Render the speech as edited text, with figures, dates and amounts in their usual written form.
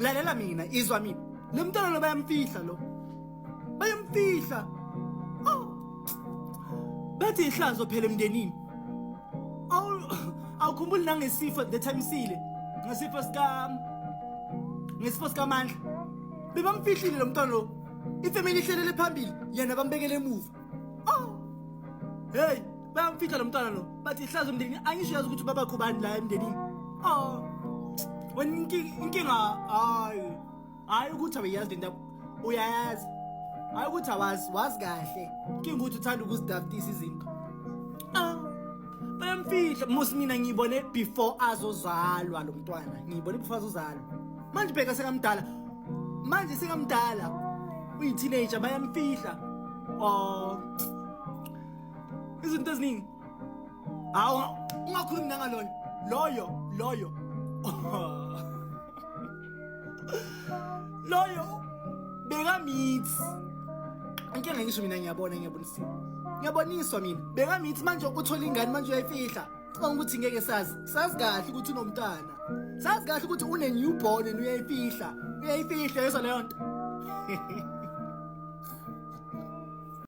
lalela mina izwa mina lo mntwana lo bayamfihla lo bayamfihla bathi ihlazo phela emndenini awukhumbuli nangesifo the time sile ngesifo sikamandla bebamfihlile lo mntwana lo ifamily ihlelele phambili yena bambekele emuva hey bayamfihla lo mntwana lo bathi ihlazo emndenini angisho yazi ukuthi baba khubani la emndenini wena inkinga hayi ukuthi abayazi lento uyayazi hayi ukuthi wazi kahle inkinga ukuthi uthanda ukuzidaftisa izinto bayamfihla musi mina ngiyibone before azozalwa lo mntwana ngiyibone before azozalwa manje bheka sekamdala uyi-teenager bayamfihla izinto eziningi ungakhulumi nangaloyo loyo bekamithi inkinga ngisho mina ngiyaboniswa mina bekamithi manje uthola ingane manje uyayifihla cabanga ukuthi ngeke sazi kahle ukuthi unomntana sazi kahle ukuthi une newborn uyayifihla yezwa leyo nto